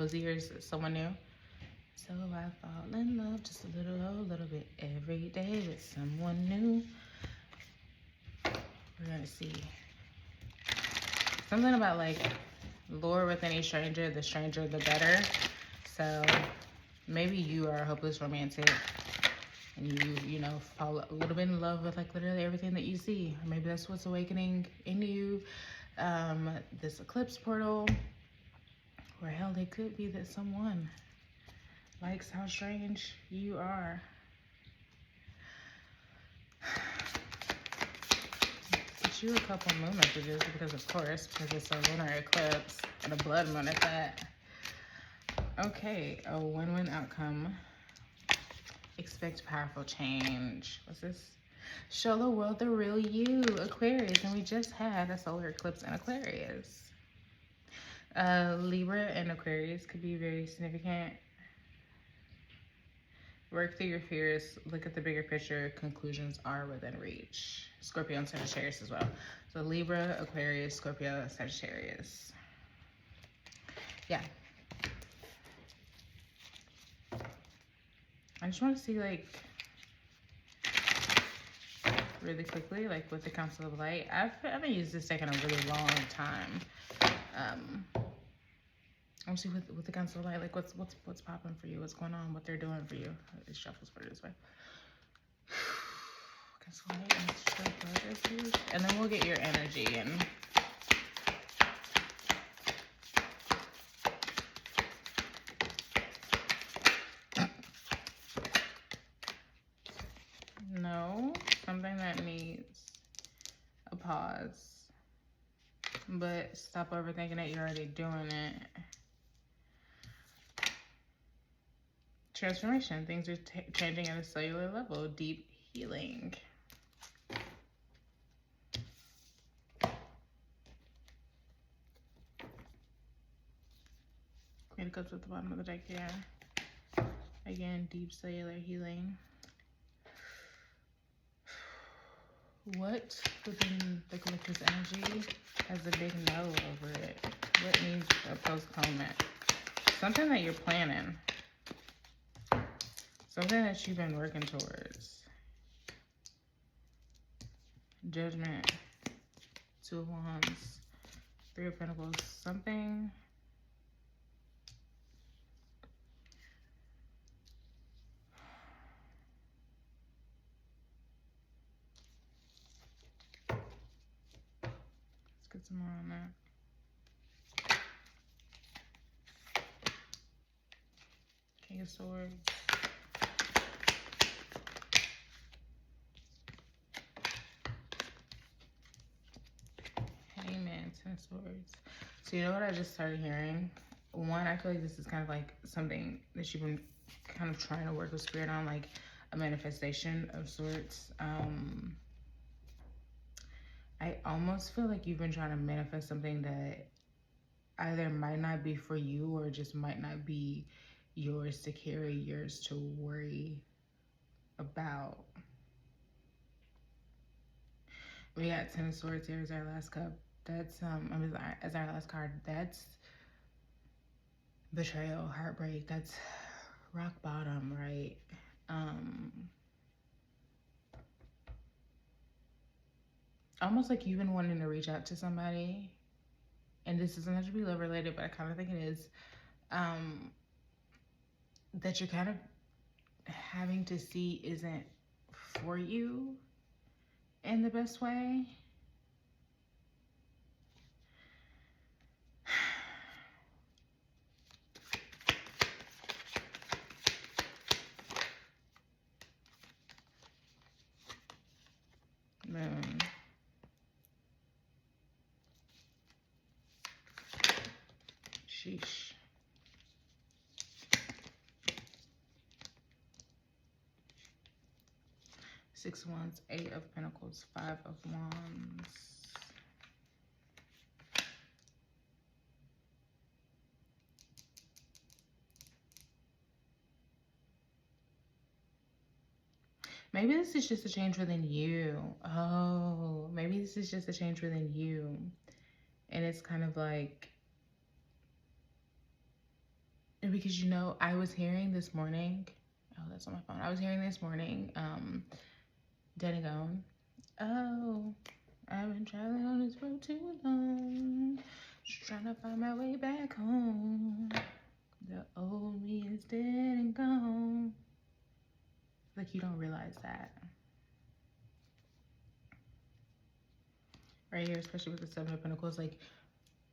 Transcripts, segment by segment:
cozier as someone new. So I fall in love just a little bit every day with someone new. We're gonna see something about like lure with any stranger, the stranger the better. So maybe you are a hopeless romantic and you know, fall a little bit in love with like literally everything that you see. Or maybe that's what's awakening in you. This eclipse portal, or hell, it could be that someone likes how strange you are. Get you a couple moon messages because of course, because it's a lunar eclipse and a blood moon at that. Okay, a win-win outcome. Expect powerful change. What's this? Show the world the real you, Aquarius. And we just had a solar eclipse in Aquarius. Libra and Aquarius could be very significant. Work through your fears. Look at the bigger picture. Conclusions are within reach. Scorpio and Sagittarius as well. So Libra, Aquarius, Scorpio, Sagittarius. Yeah. I just want to see, like, really quickly, like with the Council of Light. I've been using this deck in a really long time. I want to see with the Council of Light, like what's popping for you, what's going on, what they're doing for you. It shuffles for this way. Council of Light and then we'll get your energy and no, something that needs a pause, but stop overthinking it. You're already doing it. Transformation. Things are changing at a cellular level. Deep healing. Queen of Cups at the bottom of the deck here. Again, deep cellular healing. What within the collector's energy has a big no over it? What needs a postponement? Something that you're planning. Something that you've been working towards. Judgment. Two of Wands. Three of Pentacles. Something. Let's get some more on that. King of Swords. Amen. Ten of Swords. So you know what I just started hearing? One, I feel like this is kind of like something that you've been kind of trying to work with spirit on, like a manifestation of sorts. I almost feel like you've been trying to manifest something that either might not be for you or just might not be yours to carry, yours to worry about. We got Ten of Swords here as our last cup. That's I mean, as our last card. That's betrayal, heartbreak. That's rock bottom, right? Almost like you've been wanting to reach out to somebody, and this doesn't have to be love related, but I kind of think it is. That you're kind of having to see isn't for you in the best way. Moon. Sheesh. Six of Wands, Eight of Pentacles, Five of Wands. Maybe this is just a change within you. Oh, maybe this is just a change within you. And it's kind of like because, you know, I was hearing this morning, oh, that's on my phone. I was hearing this morning, Denigone. Oh, I've been traveling on this road too long, just trying to find my way back home. The old me is dead and gone. Like, you don't realize that. Right here, especially with the Seven of Pentacles, like,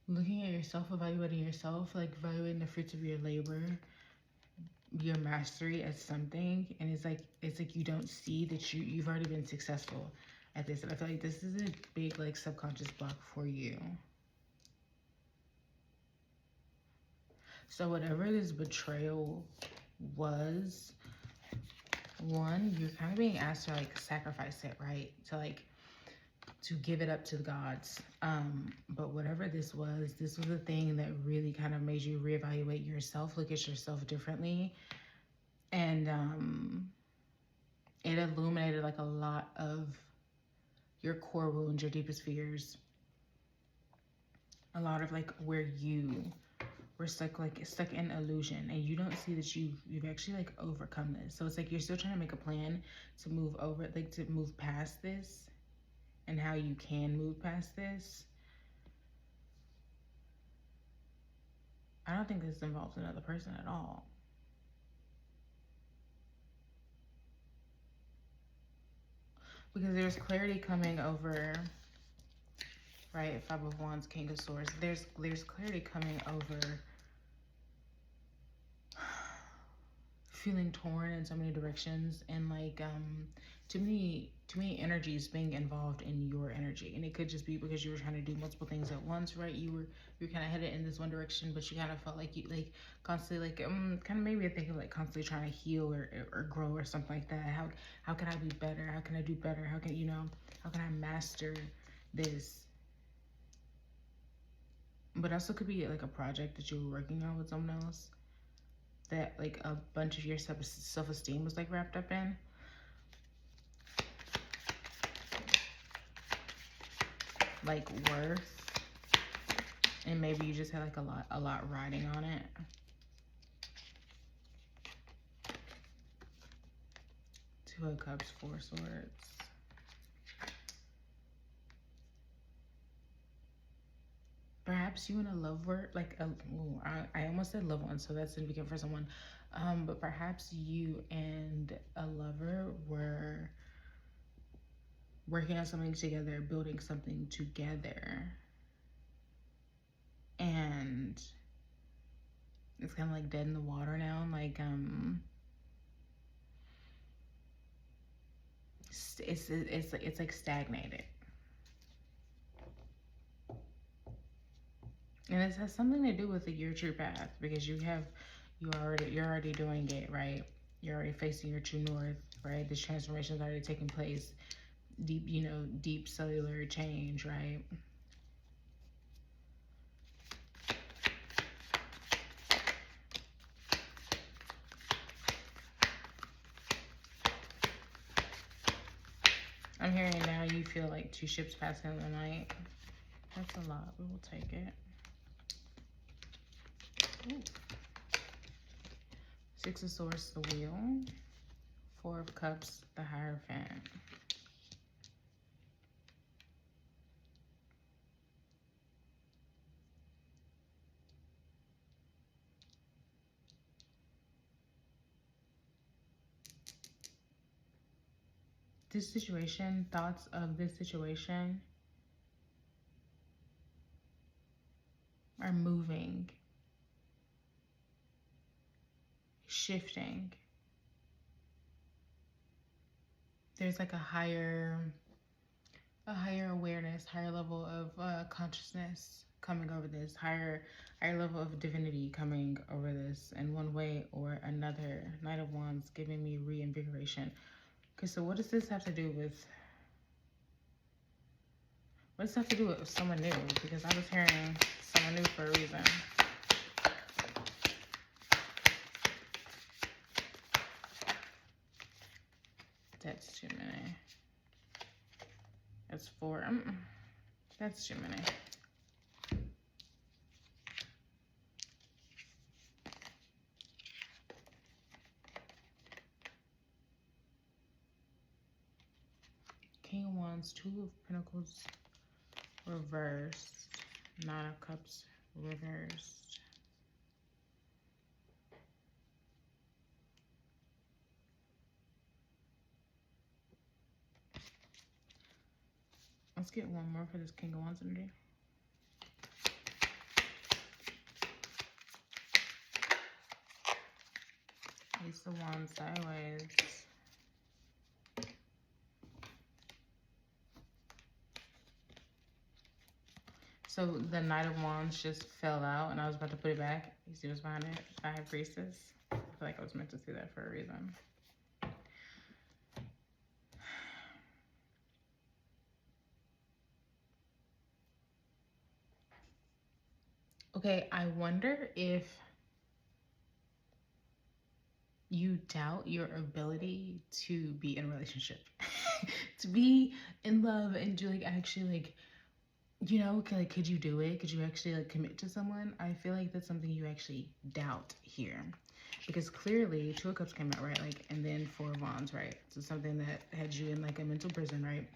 looking at yourself, evaluating yourself, like, evaluating the fruits of your labor, your mastery at something, and it's like you don't see that you've already been successful at this. And I feel like this is a big, like, subconscious block for you. So whatever this betrayal was, one, you're kind of being asked to, like, sacrifice it, right? To give it up to the gods. But whatever this was the thing that really kind of made you reevaluate yourself, look at yourself differently. And it illuminated, like, a lot of your core wounds, your deepest fears. A lot of, like, where you were stuck in illusion, and you don't see that you've actually, like, overcome this. So it's like you're still trying to make a plan to move over, like, to move past this, and how you can move past this. I don't think this involves another person at all. Because there's clarity coming over, right? Five of Wands, King of Swords. There's clarity coming over feeling torn in so many directions, and, like, too many energies being involved in your energy. And it could just be because you were trying to do multiple things at once, right? You were kind of headed in this one direction, but you kind of felt like you, like, constantly, like, kind of maybe thinking, like, constantly trying to heal or grow or something like that. How can I be better? How can I do better? How can, you know, how can I master this? But also could be, like, a project that you were working on with someone else that, like, a bunch of your self-esteem was, like, wrapped up in. Like, worth. And maybe you just had, like, a lot riding on it. Two of Cups, Four Swords. Perhaps you in a love word, like, I almost said loved one, so that's significant for someone. But perhaps you and a lover were working on something together, building something together. And it's kind of, like, dead in the water now. Like, it's like stagnated. And it has something to do with your true path, because you're already doing it, right? You're already facing your true north, right? This transformation is already taking place. Deep cellular change, right? I'm hearing now you feel like two ships passing in the night. That's a lot. We will take it. Ooh. Six of Swords, the Wheel. Four of Cups, the Hierophant. This situation, thoughts of this situation are moving, shifting. There's, like, a higher awareness, higher level of consciousness coming over this, higher level of divinity coming over this in one way or another. Knight of Wands giving me reinvigoration. Okay, so what does this have to do with? What does this have to do with someone new? Because I was hearing someone new for a reason. That's too many. That's four. That's too many. Wands, Two of Pentacles reversed, Nine of Cups reversed. Let's get one more for this King of Wands energy. Ace of Wands sideways. So the Knight of Wands just fell out and I was about to put it back. You see what's behind it? High Priestess. I feel like I was meant to see that for a reason. Okay, I wonder if you doubt your ability to be in a relationship. To be in love and to like actually like, you know, like, could you do it? Could you actually like commit to someone? I feel like that's something you actually doubt here. Because clearly Two of Cups came out, right? Like, and then Four of Wands, right? So something that had you in like a mental prison, right?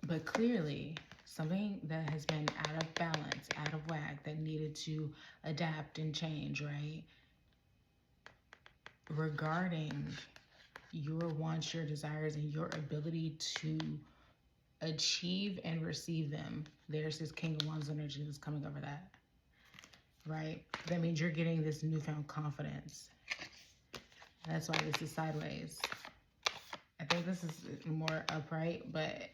But clearly something that has been out of balance, out of whack, that needed to adapt and change, right? Regarding your wants, your desires, and your ability to achieve and receive them. There's this King of Wands energy that's coming over that, right? That means you're getting this newfound confidence. That's why this is sideways. I think this is more upright, but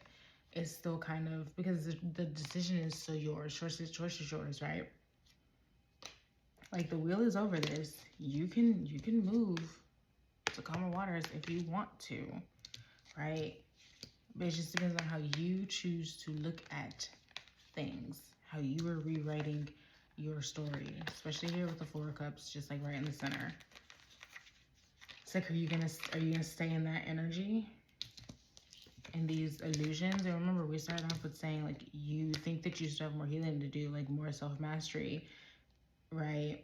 it's still kind of, because the decision is still yours. Choice is yours, right? Like, the wheel is over this. You can move to calmer waters if you want to, right? But it just depends on how you choose to look at things, how you are rewriting your story, especially here with the Four of Cups, just like right in the center. It's like, are you gonna stay in that energy, in these illusions? And remember, we started off with saying like, you think that you still have more healing to do, like more self-mastery, right?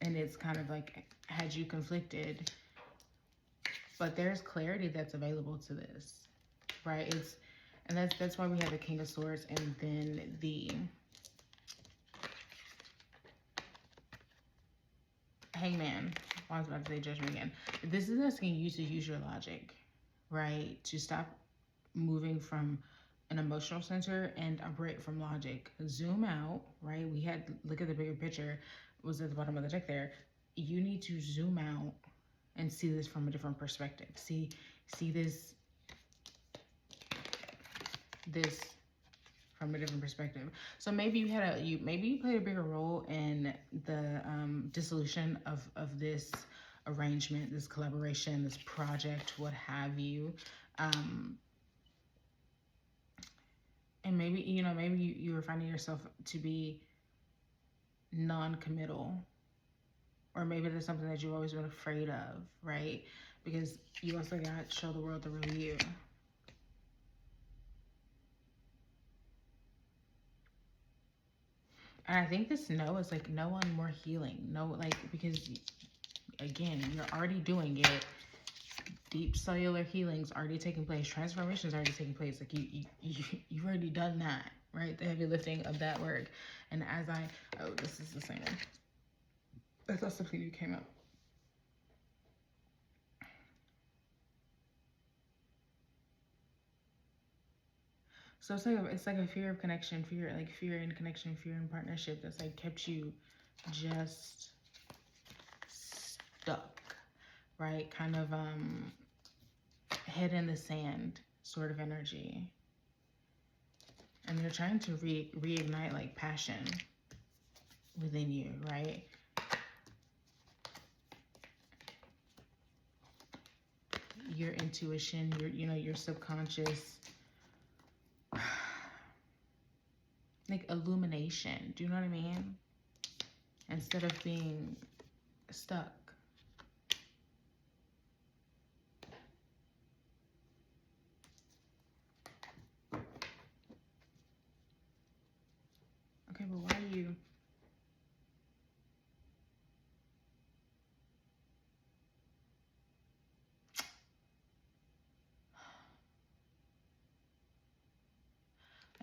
And it's kind of like had you conflicted, but there's clarity that's available to this, right? And that's why we have the King of Swords and then the Hangman. I was about to say Judgment again. This is asking you to use your logic, right? To stop moving from an emotional center and operate from logic. Zoom out, right? We had, look at the bigger picture, was at the bottom of the deck there. You need to zoom out and see this from a different perspective. See this from a different perspective. So maybe you had maybe you played a bigger role in the dissolution of this arrangement, this collaboration, this project, what have you. And maybe, you know, maybe you were finding yourself to be non-committal, or maybe there's something that you've always been afraid of, right? Because you also got show the world the real you. And I think this no is like no on more healing. No, like, because again, you're already doing it. Deep cellular healing's already taking place. Transformation's already taking place. Like you've already done that, right? The heavy lifting of that work. And as oh, this is the same one. I thought something new came up. So it's like a fear of connection, fear in connection, fear in partnership that's like kept you just stuck, right? Kind of head in the sand sort of energy. And you're trying to reignite like passion within you, right? Your intuition, your subconscious, like illumination. Do you know what I mean? Instead of being stuck. Okay, but why are you?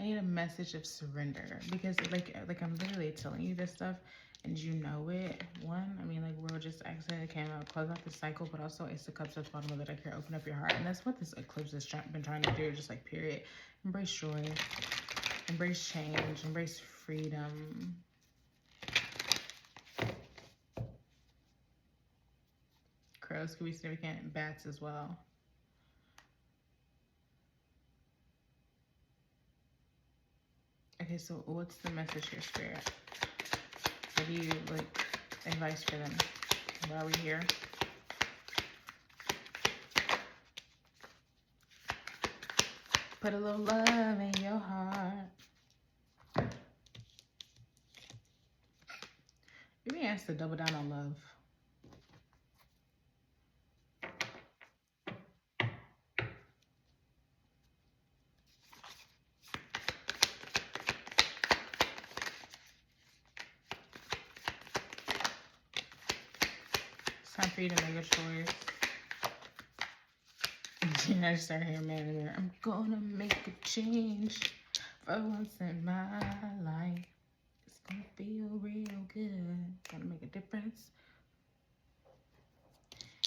I need a message of surrender, because like I'm literally telling you this stuff and you know it. One, I mean, like, world just accidentally came out, close out the cycle, but also Ace of Cups at the bottom of the deck here. Open up your heart, and that's what this eclipse has been trying to do. Just like, period. Embrace joy, embrace change, embrace freedom. Crows could be significant, bats as well. Okay, so what's the message here, Spirit? What do you, like, advice for them? Why are we here? Put a little love in your heart. You're being asked to double down on love. It's time for you to make a choice. I start hearing man in there. I'm gonna make a change for once in my life. It's gonna feel real good. Gonna make a difference.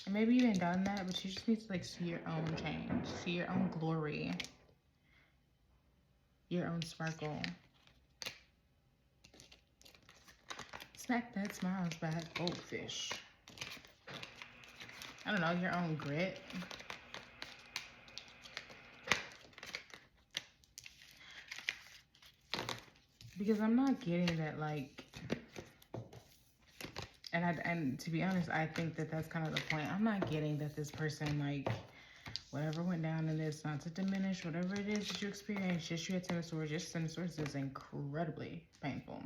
And maybe you ain't done that, but you just need to like see your own change, see your own glory, your own sparkle. Snack that smiles back, goldfish. I don't know, your own grit. Because I'm not getting that, like, and to be honest, I think that that's kind of the point. I'm not getting that this person, like, whatever went down in this, not to diminish whatever it is that you experienced, just you had Ten of Swords, just Ten of Swords is incredibly painful,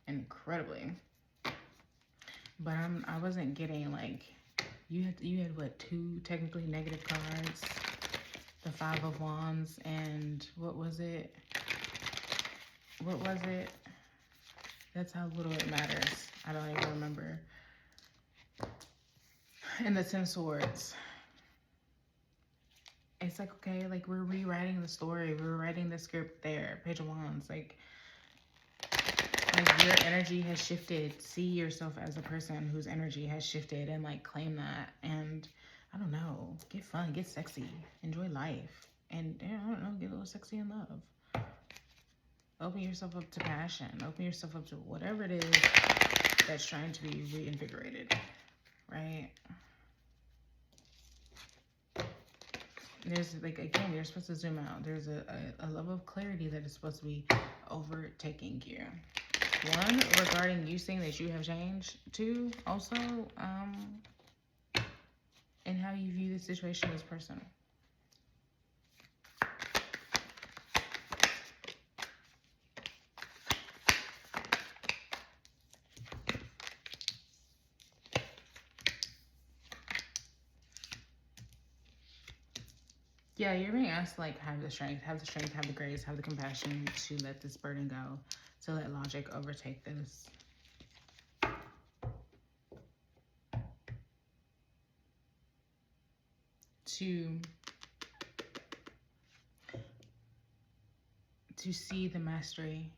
incredibly. But I wasn't getting, like, you had what, 2 technically negative cards, the Five of Wands, and what was it? What was it? That's how little it matters. I don't even remember. And the Ten of Swords. It's like, okay, like, we're rewriting the story. We're writing the script there. Page of Wands. Like your energy has shifted. See yourself as a person whose energy has shifted and, like, claim that. And, I don't know, get fun, get sexy, enjoy life. And, I don't know, get a little sexy in love. Open yourself up to passion. Open yourself up to whatever it is that's trying to be reinvigorated, right? There's, like, again, you're supposed to zoom out. There's a level of clarity that is supposed to be overtaking you. One, regarding you saying that you have changed. Two, also, in how you view the situation as person. Yeah, you're being asked to, like, have the strength, have the grace, have the compassion to let this burden go, to let logic overtake this. To see the mastery,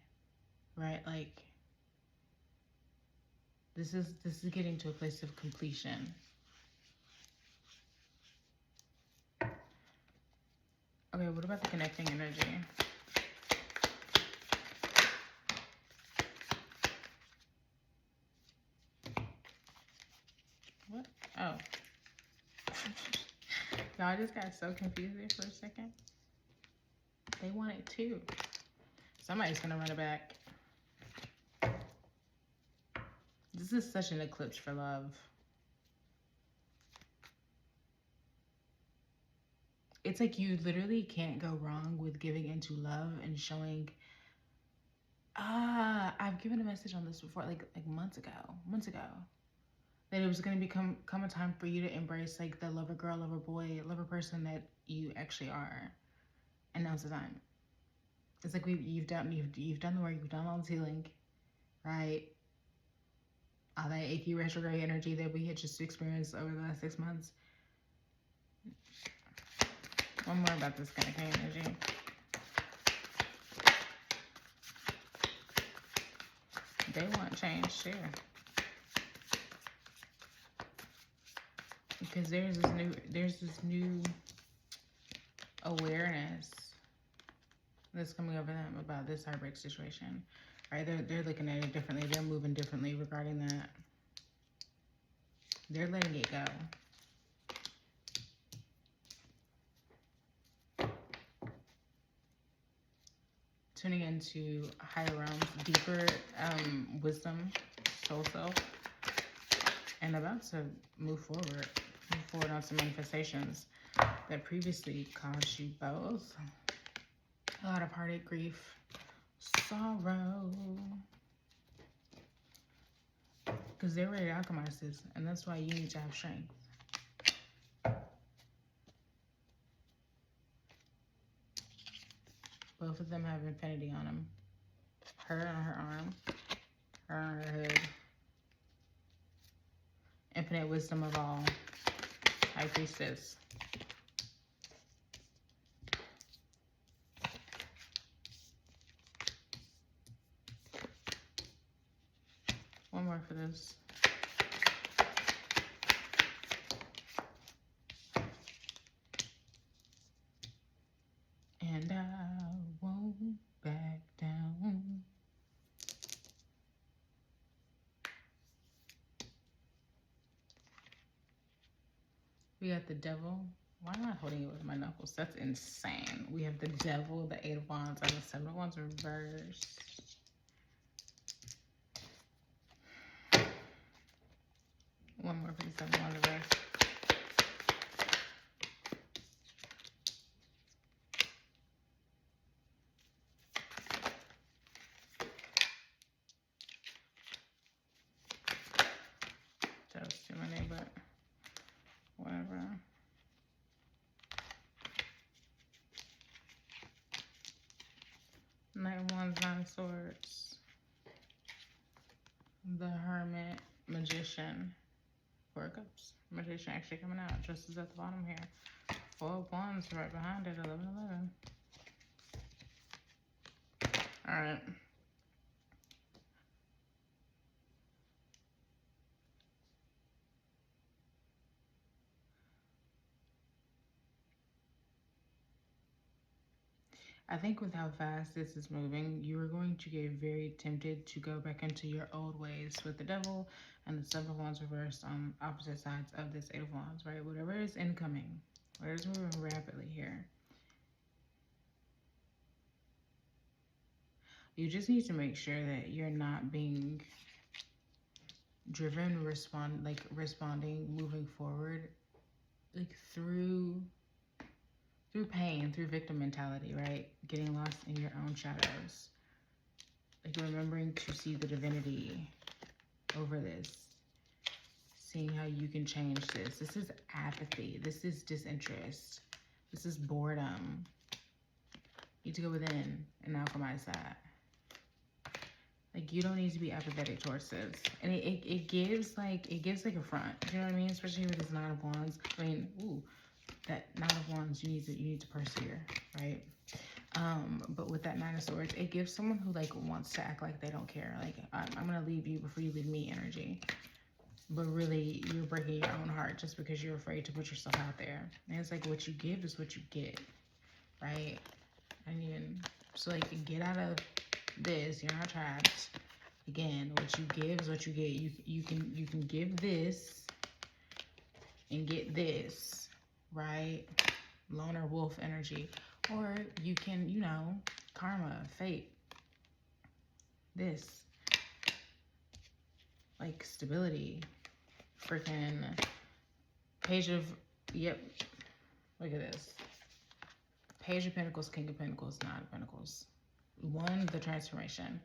right? Like, this is getting to a place of completion. Okay, what about the connecting energy? What? Oh. Y'all just got so confused there for a second. They want it too. Somebody's gonna run it back. This is such an eclipse for love. It's like you literally can't go wrong with giving into love and showing. I've given a message on this before, like months ago, that it was going to come a time for you to embrace, like, the lover girl, lover boy, lover person that you actually are. And now's the time. It's like you've done the work, you've done all the healing, right? All that achy retrograde energy that we had just experienced over the last 6 months. One more about this kind of energy. They want change too. Because there's this new awareness that's coming over them about this heartbreak situation. Right? They're looking at it differently. They're moving differently regarding that. They're letting it go. Tuning into higher realms, deeper wisdom, soul self, and about to move forward on some manifestations that previously caused you both a lot of heartache, grief, sorrow. Because they're ready to alchemize this, and that's why you need to have strength. Both of them have infinity on them. Her on her arm, her on her hood. Infinite wisdom of all. High priestess. One more for this. And I won't back down. We got the devil. Why am I holding it with my knuckles? That's insane. We have the devil, the 8 of wands, and the 7 of wands reversed. One more for the 7 of wands reversed. That was too many, but whatever. Knight of Wands, 9 of Swords. The Hermit, Magician. 4 of Cups. Magician actually coming out just as at the bottom here. 4 of Wands right behind it, 11, 11. Alright. I think with how fast this is moving, you are going to get very tempted to go back into your old ways with the devil and the 7 of wands reversed on opposite sides of this 8 of wands, right? Whatever is incoming, whatever's moving rapidly here. You just need to make sure that you're not being driven, responding, moving forward, like through pain, through victim mentality, right? Getting lost in your own shadows. Like remembering to see the divinity over this. Seeing how you can change this. This is apathy. This is disinterest. This is boredom. You need to go within and alchemize that. Like you don't need to be apathetic towards this. And it gives like a front. You know what I mean? Especially with this 9 of wands. I mean, ooh. That 9 of wands, you need to persevere, right? But with that 9 of swords, it gives someone who like wants to act like they don't care. Like I'm gonna leave you before you leave me energy. But really, you're breaking your own heart just because you're afraid to put yourself out there. And it's like what you give is what you get, right? So like get out of this. You're not trapped. Again, what you give is what you get. You can give this and get this. Right? Loner wolf energy. Or you can, karma, fate. This. Like stability. Freaking page of, yep. Look at this. Page of Pentacles, King of Pentacles, 9 of Pentacles. 1, the transformation.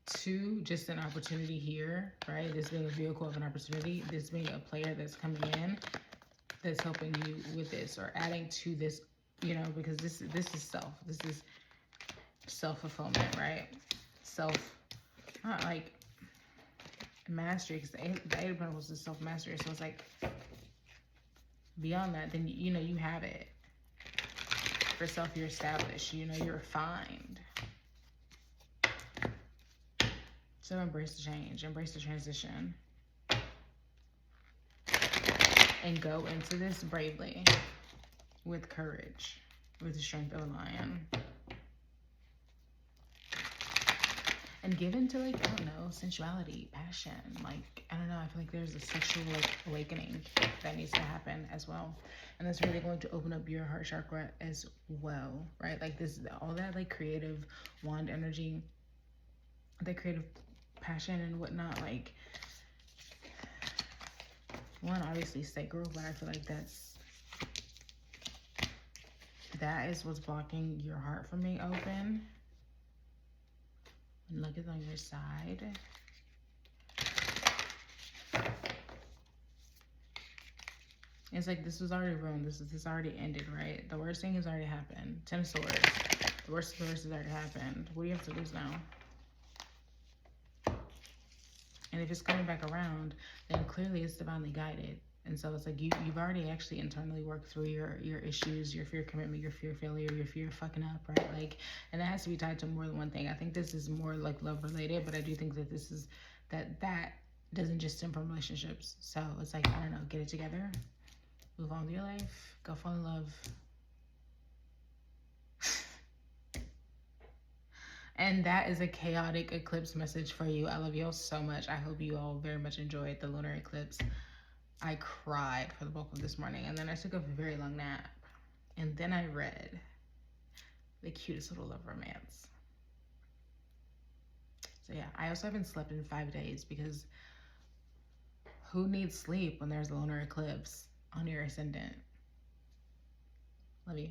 2, just an opportunity here, right? This being a vehicle of an opportunity. This being a player that's coming in. That's helping you with this or adding to this, because this is self. This is self-fulfillment, right? Not like mastery, because the 8 of Pentacles is self-mastery. So it's like beyond that, then you have it. For self, you're established. You're refined. So embrace the change, embrace the transition, and go into this bravely, with courage, with the strength of a lion. And give into, like, I don't know, sensuality, passion. Like, I don't know, I feel like there's a sexual, like, awakening that needs to happen as well. And that's really going to open up your heart chakra as well, right? Like, this, all that, like, creative wand energy, that creative passion and whatnot, like, one, obviously sacral, but I feel like that is what's blocking your heart from being open. And look, it's on your side. It's like this was already ruined. This already ended, right? The worst thing has already happened. 10 of Swords. The worst of the worst has already happened. What do you have to lose now? And if it's coming back around, then clearly it's divinely guided. And so it's like you've already actually internally worked through your issues, your fear of commitment, your fear of failure, your fear of fucking up, right? Like, and that has to be tied to more than one thing. I think this is more like love related, but I do think that this is that doesn't just stem from relationships. So it's like, I don't know, get it together, move on with your life, go fall in love. And that is a chaotic eclipse message for you. I love you all so much. I hope you all very much enjoyed the lunar eclipse. I cried for the bulk of this morning, and then I took a very long nap, and then I read the cutest little love romance. So yeah, I also haven't slept in 5 days because who needs sleep when there's a lunar eclipse on your ascendant? Love you.